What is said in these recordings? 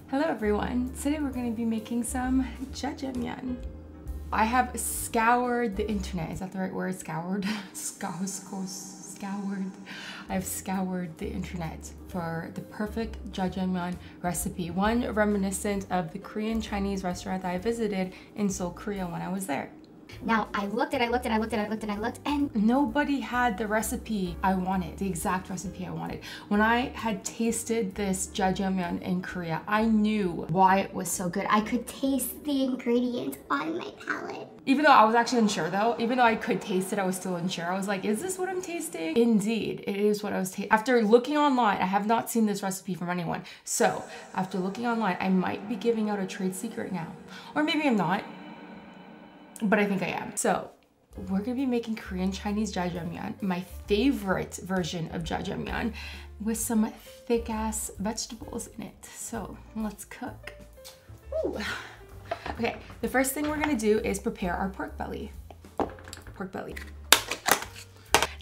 Hello everyone, today we're going to be making some jjajangmyeon. I have scoured the internet, is that the right word? Scoured? Scoured. I have scoured the internet for the perfect jjajangmyeon recipe, one reminiscent of the Korean Chinese restaurant that I visited in Seoul, Korea when I was there. Now, I looked and nobody had the recipe I wanted, the exact recipe I wanted. When I had tasted this jjajangmyeon in Korea, I knew why it was so good. I could taste the ingredients on my palate. Even though I was actually unsure though, even though I could taste it, I was still unsure. I was like, is this what I'm tasting? Indeed, it is what I was tasting. After looking online, I have not seen this recipe from anyone. So after looking online, I might be giving out a trade secret now. Or maybe I'm not. But I think I am. So we're gonna be making Korean Chinese jjajangmyeon, my favorite version of jjajangmyeon, with some thick ass vegetables in it. So let's cook. Ooh. Okay, the first thing we're gonna do is prepare our pork belly.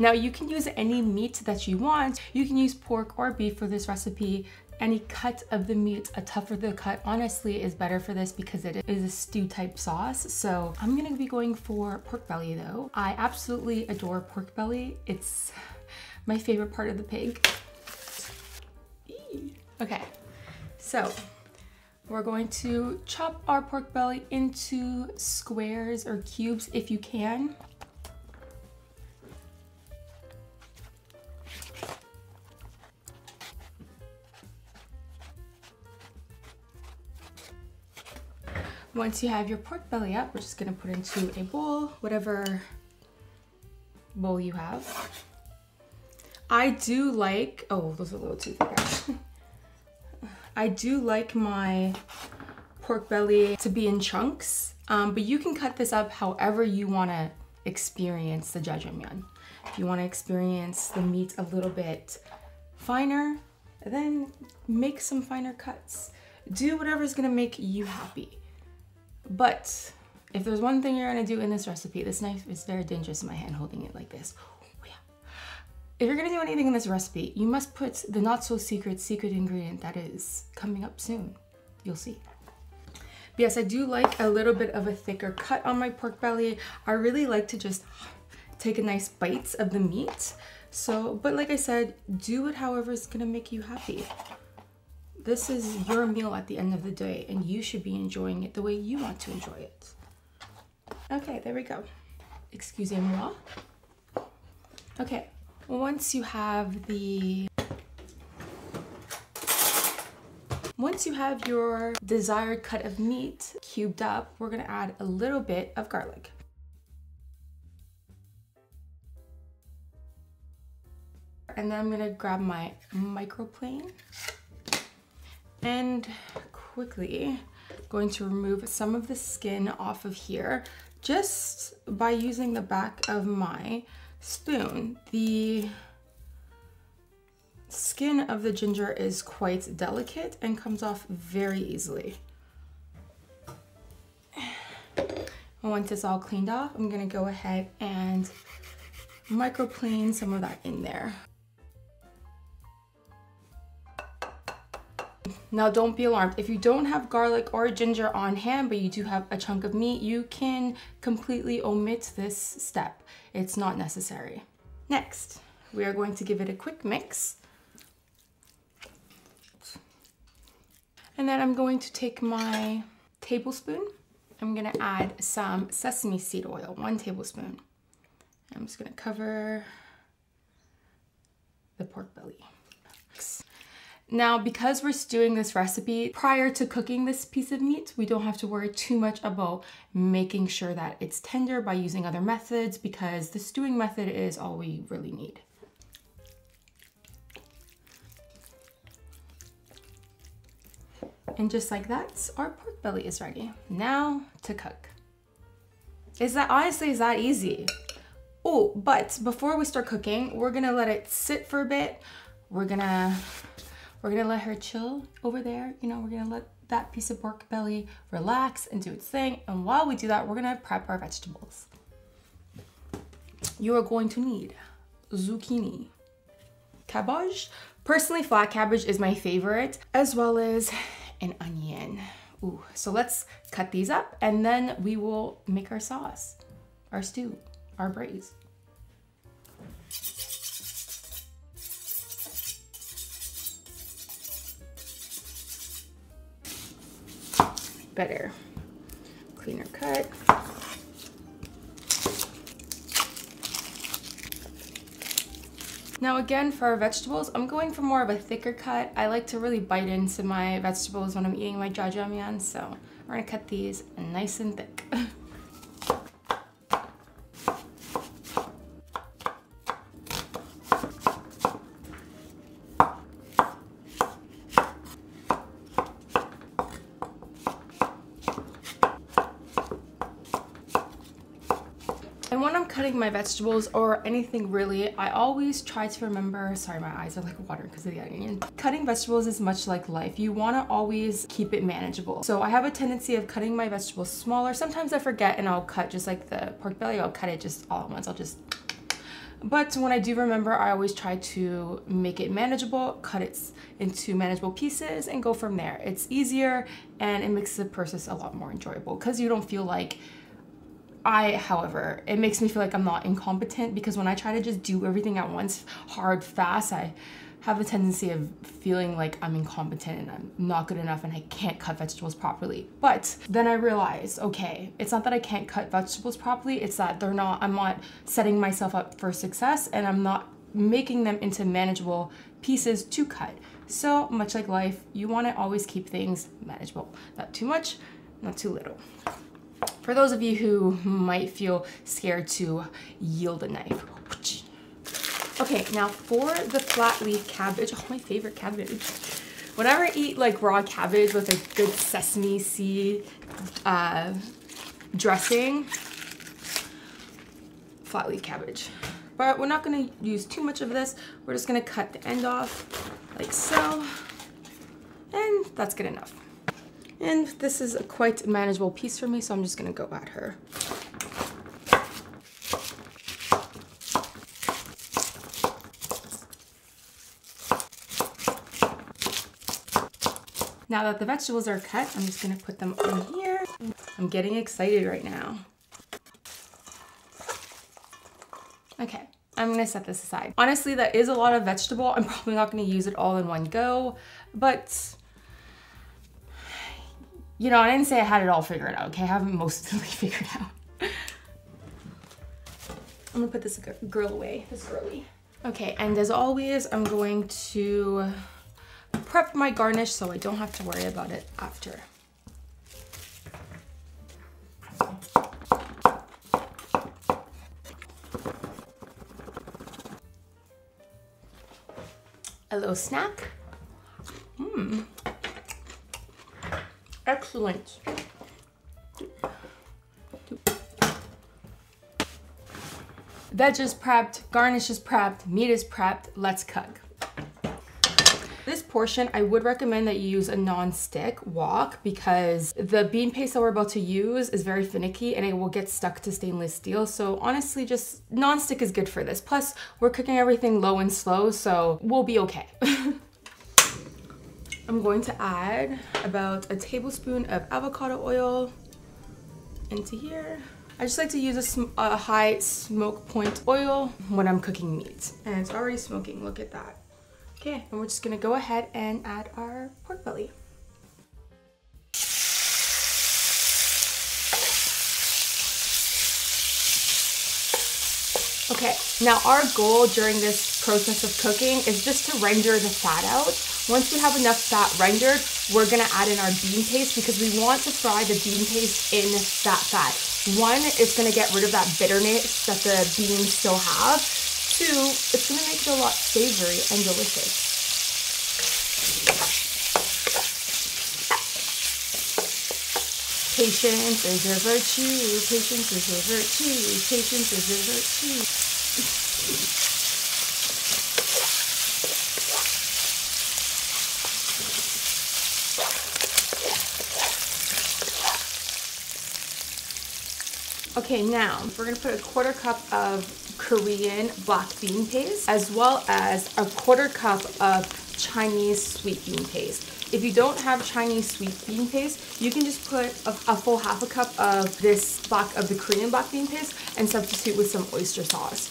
Now you can use any meat that you want. You can use pork or beef for this recipe. Any cut of the meat, a tougher the cut, honestly is better for this because it is a stew type sauce. So I'm gonna be going for pork belly though. I absolutely adore pork belly. It's my favorite part of the pig. Okay, so we're going to chop our pork belly into squares or cubes if you can. Once you have your pork belly up, we're just gonna put into a bowl, whatever bowl you have. I do like, oh, those are a little too thick. I do like my pork belly to be in chunks, but you can cut this up however you wanna experience the jjajangmyeon. If you wanna experience the meat a little bit finer, then make some finer cuts. Do whatever's gonna make you happy. But if there's one thing you're gonna do in this recipe, this knife is very dangerous in my hand holding it like this. Oh, yeah. If you're gonna do anything in this recipe, you must put the not so secret ingredient that is coming up soon. You'll see. But yes, I do like a little bit of a thicker cut on my pork belly. I really like to just take a nice bite of the meat. So, but like I said, do it however it's gonna make you happy. This is your meal at the end of the day and you should be enjoying it the way you want to enjoy it. Okay, there we go. Excusez-moi. Okay, once you have your desired cut of meat cubed up, we're gonna add a little bit of garlic. And then I'm gonna grab my microplane and quickly going to remove some of the skin off of here just by using the back of my spoon. The skin of the ginger is quite delicate and comes off very easily. Once it's all cleaned off, I'm gonna go ahead and microplane some of that in there. Now don't be alarmed. If you don't have garlic or ginger on hand, but you do have a chunk of meat, you can completely omit this step. It's not necessary. Next, we are going to give it a quick mix. And then I'm going to take my tablespoon. I'm gonna add some sesame seed oil, 1 tablespoon. I'm just gonna cover the pork belly. Now, because we're stewing this recipe, prior to cooking this piece of meat, we don't have to worry too much about making sure that it's tender by using other methods because the stewing method is all we really need. And just like that, our pork belly is ready. Now to cook. Honestly, is that easy? Oh, but before we start cooking, we're gonna let it sit for a bit. We're gonna let her chill over there. You know, we're gonna let that piece of pork belly relax and do its thing. And while we do that, we're gonna prep our vegetables. You are going to need zucchini, cabbage. Personally, flat cabbage is my favorite, as well as and onion. Ooh, so let's cut these up and then we will make our sauce, our stew, our braise. Better, cleaner cut. Now again, for our vegetables, I'm going for more of a thicker cut. I like to really bite into my vegetables when I'm eating my jjajangmyeon, so we're gonna cut these nice and thick. And when I'm cutting my vegetables or anything really, I always try to remember, sorry, my eyes are like watering because of the onion. Cutting vegetables is much like life. You want to always keep it manageable. So I have a tendency of cutting my vegetables smaller. Sometimes I forget and I'll cut just like the pork belly, I'll cut it just all at once. But when I do remember, I always try to make it manageable, cut it into manageable pieces and go from there. It's easier and it makes the process a lot more enjoyable because you don't feel like however, it makes me feel like I'm not incompetent because when I try to just do everything at once, hard, fast, I have a tendency of feeling like I'm incompetent and I'm not good enough and I can't cut vegetables properly. But then I realized, okay, it's not that I can't cut vegetables properly, it's that I'm not setting myself up for success and I'm not making them into manageable pieces to cut. So much like life, you want to always keep things manageable. Not too much, not too little. For those of you who might feel scared to yield a knife. Okay, now for the flat leaf cabbage, oh, my favorite cabbage. Whenever I eat like raw cabbage with a good sesame seed dressing, flat leaf cabbage. But we're not gonna use too much of this. We're just gonna cut the end off like so, and that's good enough. And this is a quite manageable piece for me, so I'm just gonna go at her. Now that the vegetables are cut, I'm just gonna put them in here. I'm getting excited right now. Okay, I'm gonna set this aside. Honestly, that is a lot of vegetable. I'm probably not gonna use it all in one go, but you know, I didn't say I had it all figured out, okay? I haven't mostly figured out. I'm gonna put this girl away, this girly. Okay, and as always, I'm going to prep my garnish so I don't have to worry about it after. A little snack. Excellent. Veg is prepped, garnish is prepped, meat is prepped, let's cook. This portion, I would recommend that you use a non-stick wok because the bean paste that we're about to use is very finicky and it will get stuck to stainless steel. So honestly, just non-stick is good for this. Plus, we're cooking everything low and slow, so we'll be okay. I'm going to add about a tablespoon of avocado oil into here. I just like to use a high smoke point oil when I'm cooking meat. And it's already smoking, look at that. Okay, and we're just gonna go ahead and add our pork belly. Okay, now our goal during this process of cooking is just to render the fat out. Once we have enough fat rendered, we're gonna add in our bean paste because we want to fry the bean paste in that fat. One, it's gonna get rid of that bitterness that the beans still have. Two, it's gonna make it a lot savory and delicious. Patience is a virtue, patience is a virtue, patience is a virtue. Okay, now we're gonna put a 1/4 cup of Korean black bean paste as well as a 1/4 cup of Chinese sweet bean paste. If you don't have Chinese sweet bean paste, you can just put a full half a cup of the Korean black bean paste and substitute with some oyster sauce.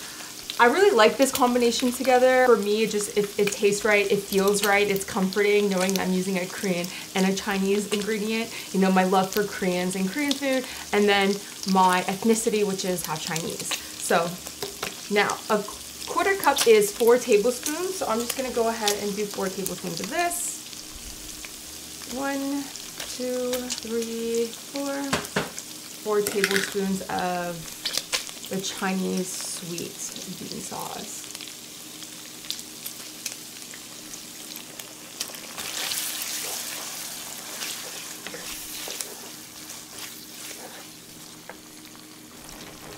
I really like this combination together. For me, it tastes right, it feels right, it's comforting knowing that I'm using a Korean and a Chinese ingredient. You know, my love for Koreans and Korean food, and then my ethnicity, which is half Chinese. So now, a quarter cup is 4 tablespoons, so I'm just gonna go ahead and do 4 tablespoons of this. 1, 2, 3, 4. 4 tablespoons of the Chinese sweet bean sauce.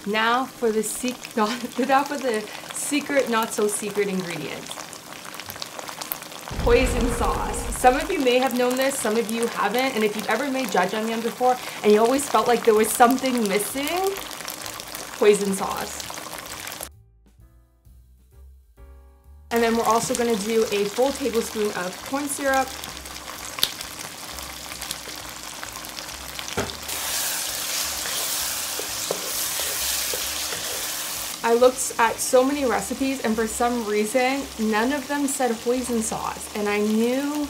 Now for the secret, not so secret ingredient. Hoisin sauce. Some of you may have known this, some of you haven't, and if you've ever made jjajangmyeon before and you always felt like there was something missing, hoisin sauce. And then we're also going to do a full tablespoon of corn syrup. I looked at so many recipes and for some reason, none of them said hoisin sauce. And I knew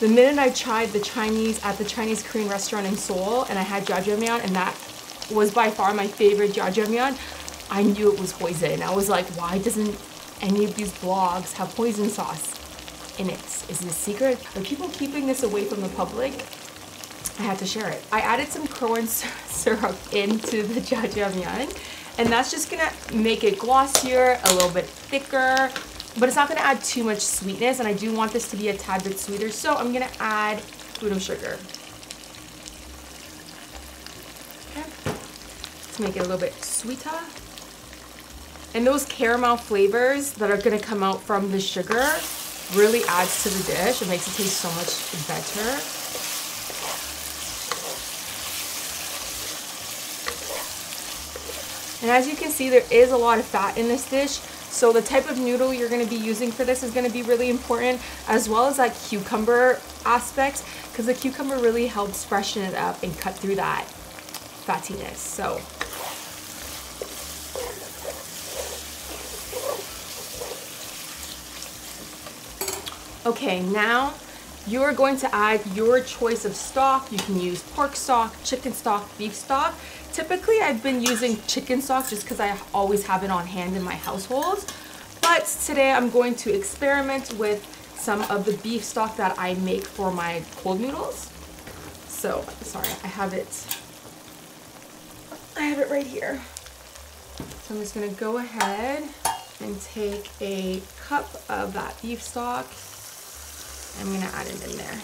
the minute I tried the Chinese at the Chinese Korean restaurant in Seoul and I had jjajangmyeon, and that was by far my favorite jjajangmyeon, I knew it was hoisin. I was like, why doesn't any of these blogs have hoisin sauce in it? Is it a secret? Are people keeping this away from the public? I had to share it. I added some corn syrup into the jjajangmyeon, and that's just gonna make it glossier, a little bit thicker, but it's not gonna add too much sweetness, and I do want this to be a tad bit sweeter, so I'm gonna add udo sugar. Make it a little bit sweeter. And those caramel flavors that are going to come out from the sugar really adds to the dish. It makes it taste so much better. And as you can see, there is a lot of fat in this dish, so the type of noodle you're going to be using for this is going to be really important, as well as that cucumber aspect, because the cucumber really helps freshen it up and cut through that fattiness. So okay, now you're going to add your choice of stock. You can use pork stock, chicken stock, beef stock. Typically, I've been using chicken stock just because I always have it on hand in my household. But today I'm going to experiment with some of the beef stock that I make for my cold noodles. So, sorry, I have it right here. So I'm just gonna go ahead and take a cup of that beef stock. I'm gonna add it in there.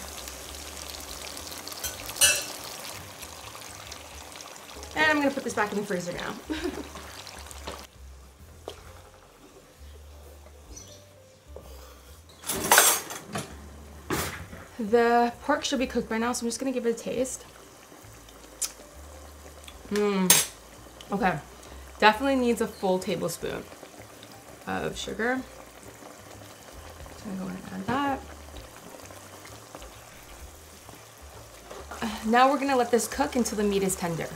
And I'm gonna put this back in the freezer now. The pork should be cooked by now, so I'm just gonna give it a taste. Okay, definitely needs a full tablespoon of sugar. So I'm gonna go ahead and add that. Now we're gonna let this cook until the meat is tender.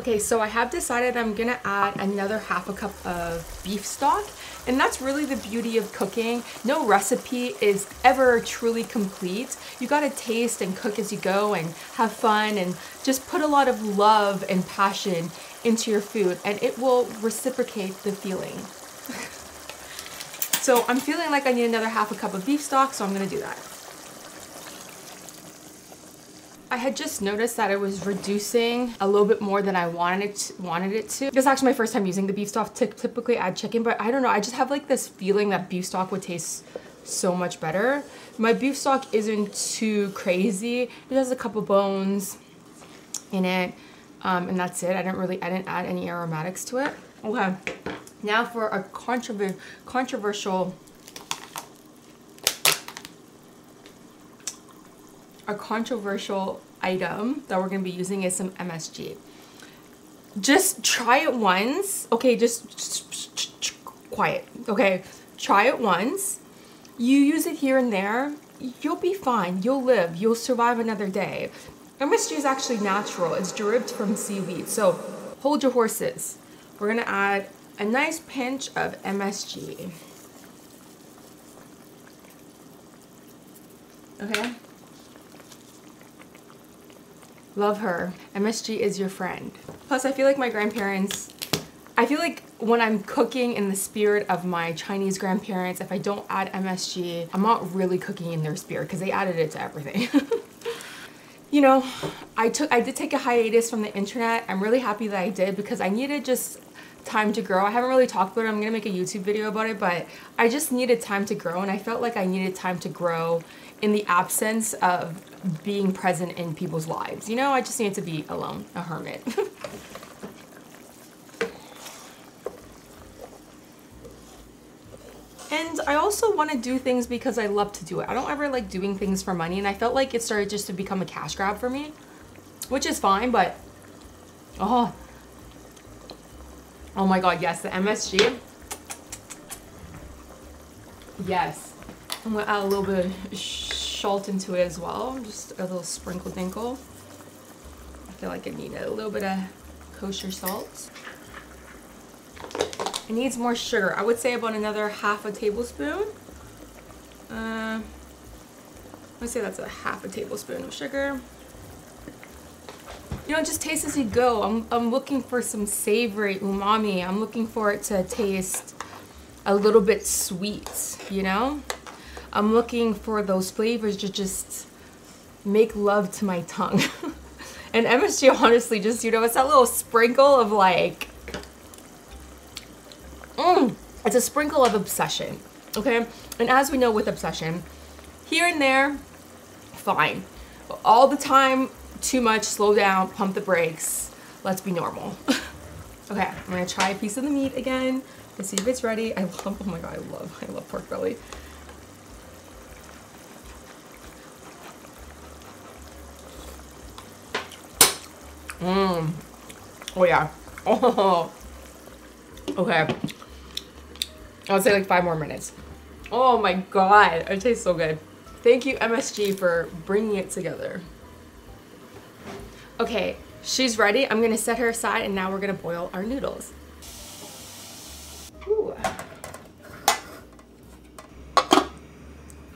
Okay, so I have decided I'm gonna add another half a cup of beef stock, and that's really the beauty of cooking. No recipe is ever truly complete. You gotta taste and cook as you go and have fun and just put a lot of love and passion into your food, and it will reciprocate the feeling. So I'm feeling like I need another half a cup of beef stock, so I'm gonna do that. I had just noticed that it was reducing a little bit more than I wanted it to. This is actually my first time using the beef stock. Typically add chicken, but I don't know. I just have like this feeling that beef stock would taste so much better. My beef stock isn't too crazy. It has a couple bones in it, and that's it. I didn't add any aromatics to it. Okay, now for a controversial item that we're going to be using is some MSG. Just try it once. Okay, just quiet. Okay, try it once You use it here and there, you'll be fine. You'll live. You'll survive another day. MSG is actually natural. It's derived from seaweed. So hold your horses. We're gonna add a nice pinch of MSG. Okay? Love her. MSG is your friend. Plus, I feel like my grandparents, I feel like when I'm cooking in the spirit of my Chinese grandparents, if I don't add MSG, I'm not really cooking in their spirit because they added it to everything. You know, I did take a hiatus from the internet. I'm really happy that I did because I needed just time to grow. I haven't really talked about it. I'm gonna make a YouTube video about it, but I just needed time to grow, and I felt like I needed time to grow in the absence of being present in people's lives. You know, I just needed to be alone, a hermit. And I also want to do things because I love to do it. I don't ever like doing things for money, and I felt like it started just to become a cash grab for me, which is fine, but oh my god, yes, the MSG. Yes. I'm gonna add a little bit of salt into it as well, just a little sprinkle dinkle. I feel like I need a little bit of kosher salt. It needs more sugar. I would say about another half a tablespoon. Let's say that's a half a tablespoon of sugar. You know, just taste as you go. I'm looking for some savory umami. I'm looking for it to taste a little bit sweet, you know? I'm looking for those flavors to just make love to my tongue. And MSG, honestly, just, you know, it's that little sprinkle of like, it's a sprinkle of obsession, okay? And as we know with obsession, here and there, fine. But all the time, too much, slow down, pump the brakes. Let's be normal. Okay, I'm gonna try a piece of the meat again to see if it's ready. I love, oh my god, I love pork belly. Oh yeah. Oh. Okay. I'll say like 5 more minutes. Oh my god, it tastes so good. Thank you, MSG, for bringing it together. Okay, she's ready. I'm gonna set her aside, and now we're gonna boil our noodles. Ooh.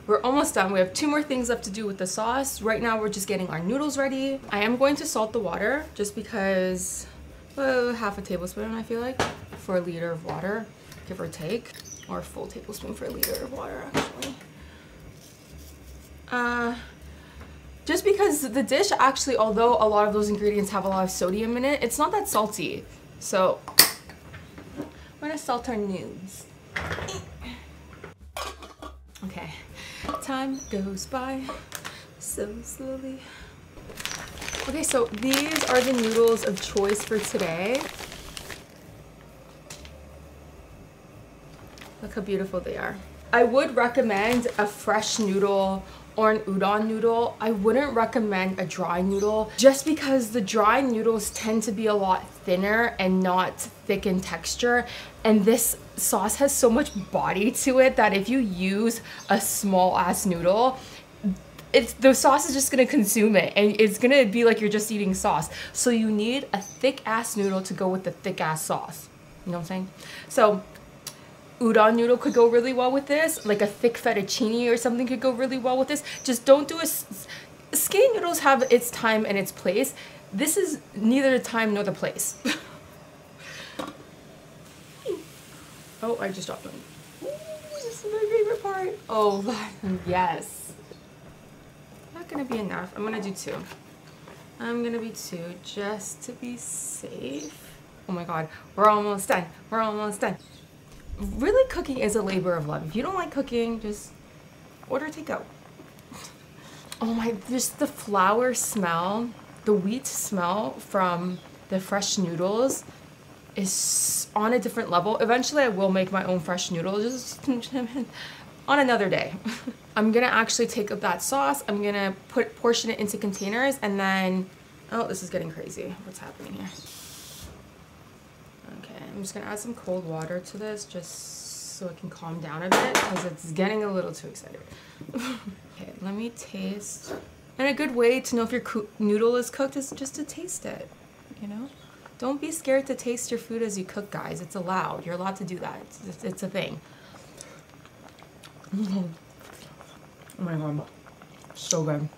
We're almost done. We have 2 more things left to do with the sauce. Right now, we're just getting our noodles ready. I am going to salt the water just because, half a tablespoon, I feel like, for a liter of water, give or take, or a full tablespoon for a liter of water, actually. Just because the dish actually, although a lot of those ingredients have a lot of sodium in it, it's not that salty. So, we're gonna salt our noodles. Okay. Time goes by so slowly. Okay, so these are the noodles of choice for today. Look how beautiful they are. I would recommend a fresh noodle or an udon noodle. I wouldn't recommend a dry noodle just because the dry noodles tend to be a lot thinner and not thick in texture, and this sauce has so much body to it that if you use a small ass noodle, the sauce is just gonna consume it, and it's gonna be like you're just eating sauce. So you need a thick ass noodle to go with the thick ass sauce. You know what I'm saying? So udon noodle could go really well with this, like a thick fettuccine or something could go really well with this. Just don't do skinny noodles have its time and its place. This is neither the time nor the place. Oh, I just dropped one. Ooh, this is my favorite part. Oh, yes. Not gonna be enough. I'm gonna do 2. I'm gonna be 2 just to be safe. Oh my god, we're almost done. We're almost done. Really, cooking is a labor of love. If you don't like cooking, just order takeout. Oh my, just the flour smell, the wheat smell from the fresh noodles is on a different level. Eventually I will make my own fresh noodles just on another day. I'm gonna actually take up that sauce, I'm gonna portion it into containers, and then, oh, this is getting crazy. What's happening here? Okay, I'm just gonna add some cold water to this just so it can calm down a bit because it's getting a little too excited. Okay, let me taste. And a good way to know if your noodle is cooked is just to taste it, you know? Don't be scared to taste your food as you cook, guys. It's allowed. You're allowed to do that. It's a thing. Oh my god, so good.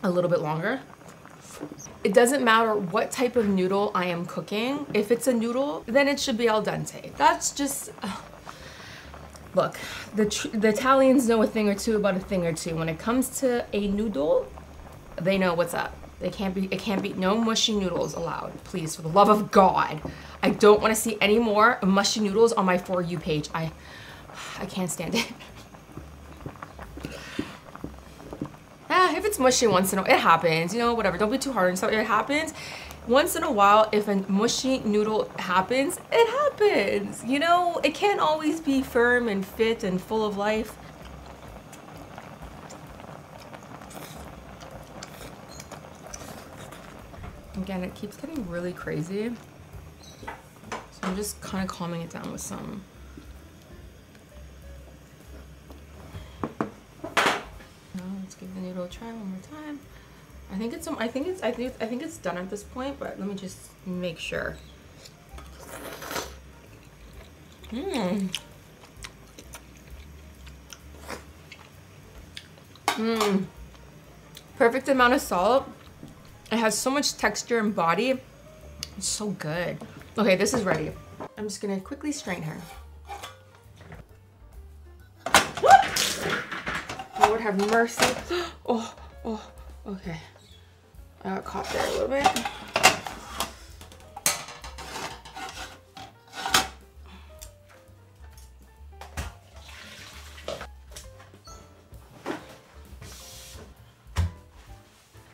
A little bit longer. It doesn't matter what type of noodle I am cooking. If it's a noodle, then it should be al dente. That's just, look, the Italians know a thing or two about a thing or two. When it comes to a noodle, they know what's up. It can't be, no mushy noodles allowed, please, for the love of God. I don't want to see any more mushy noodles on my For You page. I can't stand it. If it's mushy once in a while, it happens, you know, whatever. Don't be too hard on stuff. It happens. Once in a while, if a mushy noodle happens, it happens. You know, it can't always be firm and fit and full of life. Again, it keeps getting really crazy. So I'm just kind of calming it down with some. Let's give the noodle a try one more time. I think it's done at this point, but let me just make sure. Perfect amount of salt. It has so much texture and body. It's so good. Okay, this is ready. I'm just gonna quickly strain her. Lord have mercy. Oh, okay. I got caught there a little bit.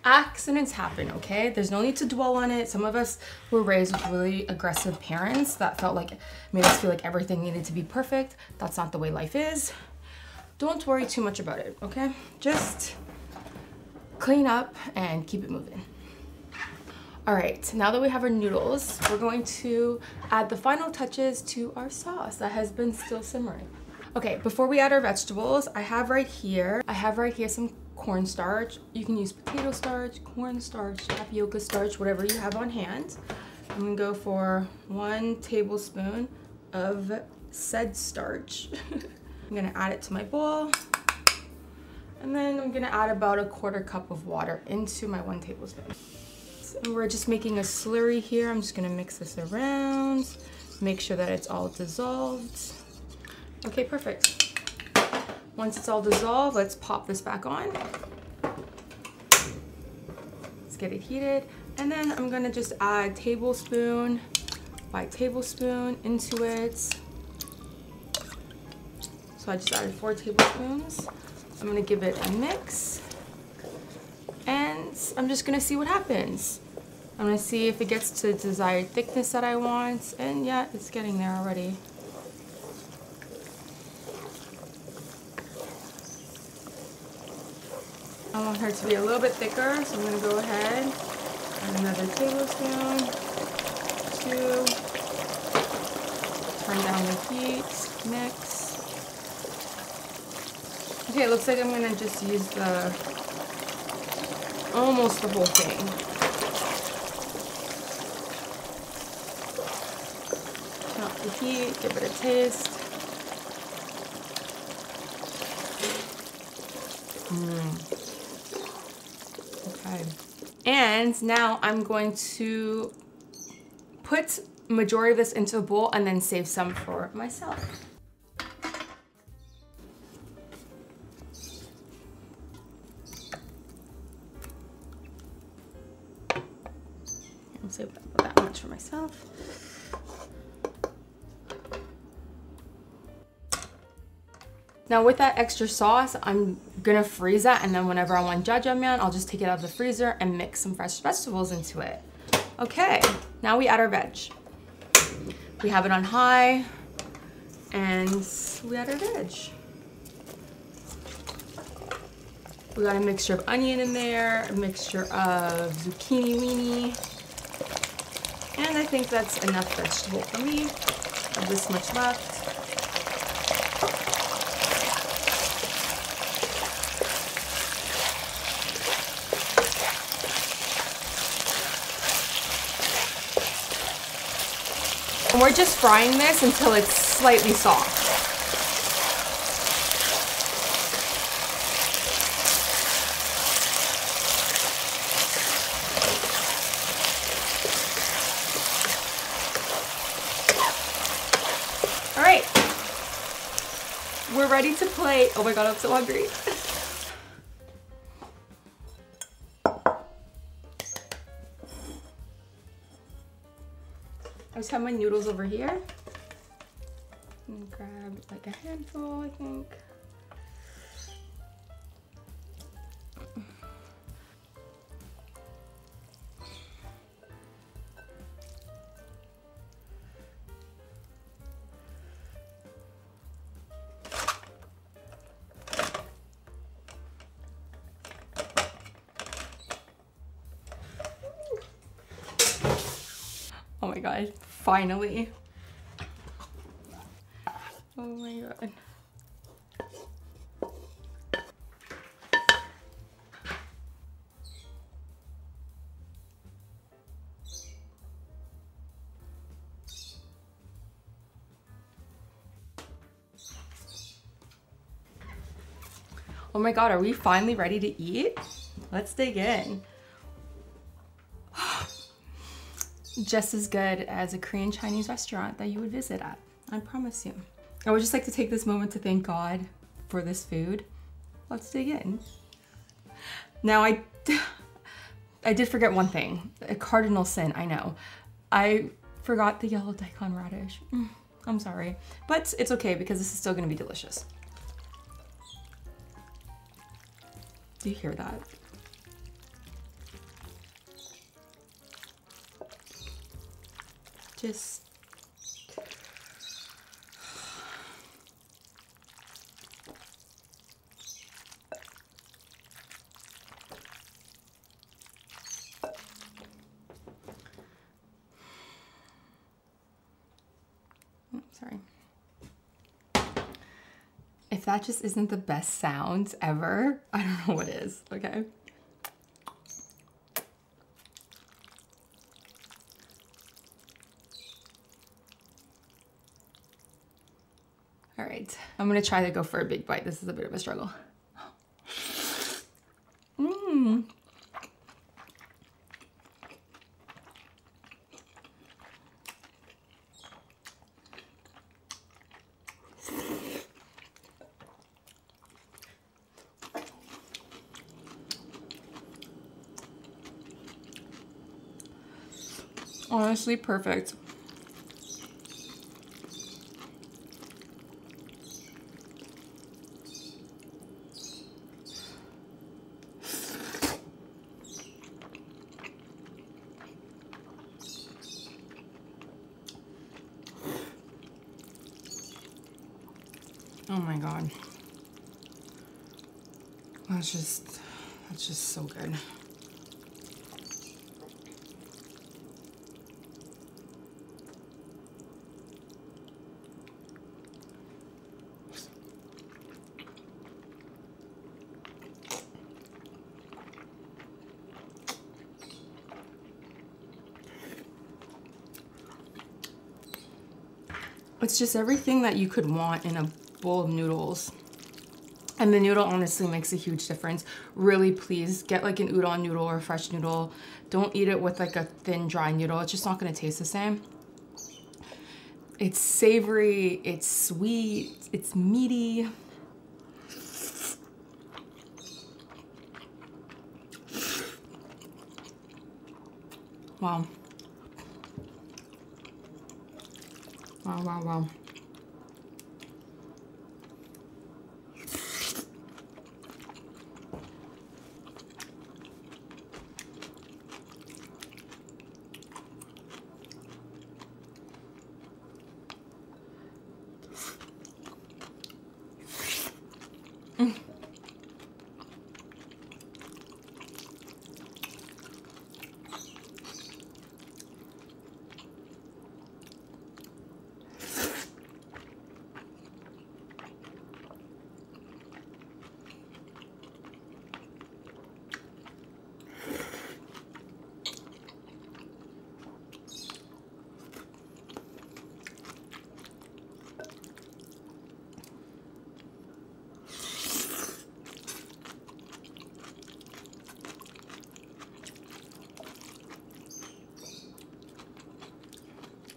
Accidents happen, okay? There's no need to dwell on it. Some of us were raised with really aggressive parents that made us feel like everything needed to be perfect. That's not the way life is. Don't worry too much about it, okay? Just clean up and keep it moving. All right, now that we have our noodles, we're going to add the final touches to our sauce that has been still simmering. Okay, before we add our vegetables, I have right here some cornstarch. You can use potato starch, cornstarch, tapioca starch, whatever you have on hand. I'm gonna go for 1 tablespoon of said starch. I'm gonna add it to my bowl, and then I'm gonna add about 1/4 cup of water into my 1 tablespoon. So we're just making a slurry here. I'm just gonna mix this around, make sure that it's all dissolved. Okay, perfect. Once it's all dissolved, let's pop this back on. Let's get it heated, and then I'm gonna just add tablespoon by tablespoon into it. So I just added 4 tablespoons. I'm gonna give it a mix, and I'm just gonna see what happens. I'm gonna see if it gets to the desired thickness that I want, and yeah, it's getting there already. I want her to be a little bit thicker, so I'm gonna go ahead and another tablespoon, 2, turn down the heat, mix. Okay, it looks like I'm gonna just use almost the whole thing. Turn off the heat, give it a taste. Okay. And now I'm going to put majority of this into a bowl and then save some for myself. I'll save that much for myself. Now with that extra sauce, I'm gonna freeze that, and then whenever I want jjajangmyeon, I'll just take it out of the freezer and mix some fresh vegetables into it. Okay, now we add our veg. We have it on high, and we add our veg. We got a mixture of onion in there, a mixture of zucchini weenie, and I think that's enough vegetable for me. I have this much left. And we're just frying this until it's slightly soft. All right, we're ready to play. Oh my God, I'm so hungry. I just have my noodles over here. And grab like a handful, I think. Oh my God, finally. Oh my God. Oh my God, are we finally ready to eat? Let's dig in. Just as good as a Korean Chinese restaurant that you would visit at, I promise you. I would just like to take this moment to thank God for this food. Let's dig in. Now I did forget one thing, a cardinal sin, I know. I forgot the yellow daikon radish. I'm sorry, but it's okay because this is still gonna be delicious. Do you hear that? Just sorry. If that just isn't the best sound ever, I don't know what is, okay? All right, I'm gonna try to go for a big bite. This is a bit of a struggle. Honestly, perfect. Oh my God. That's just so good. It's just everything that you could want in a bowl of noodles. And the noodle honestly makes a huge difference. Really, please get like an udon noodle or a fresh noodle. Don't eat it with like a thin, dry noodle. It's just not gonna taste the same. It's savory, it's sweet, it's meaty. Wow. Wow, wow, wow.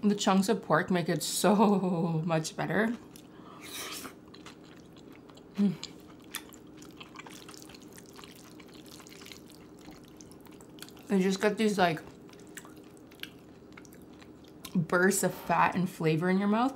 The chunks of pork make it so much better. You just got these like bursts of fat and flavor in your mouth.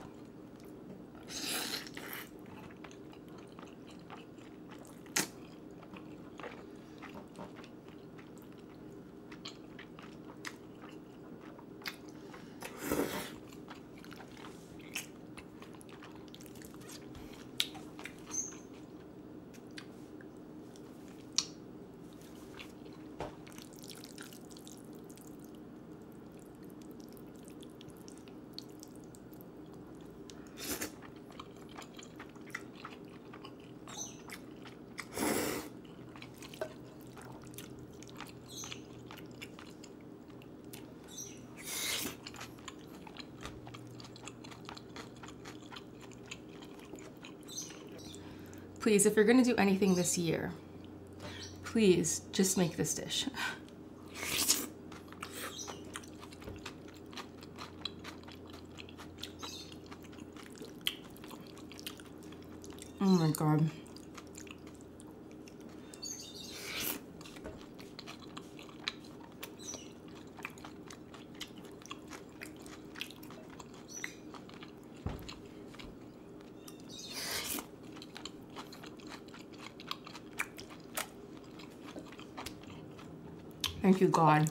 Please, if you're gonna do anything this year, please just make this dish. Oh my God. Thank you, God.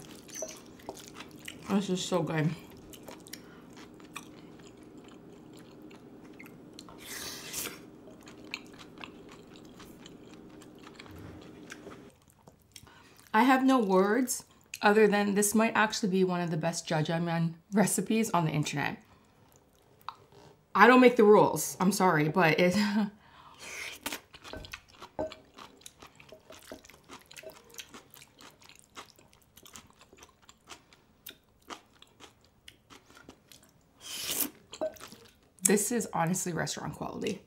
This is so good. I have no words other than this might actually be one of the best jjajangmyeon recipes on the internet. I don't make the rules. I'm sorry, but it... This is honestly restaurant quality.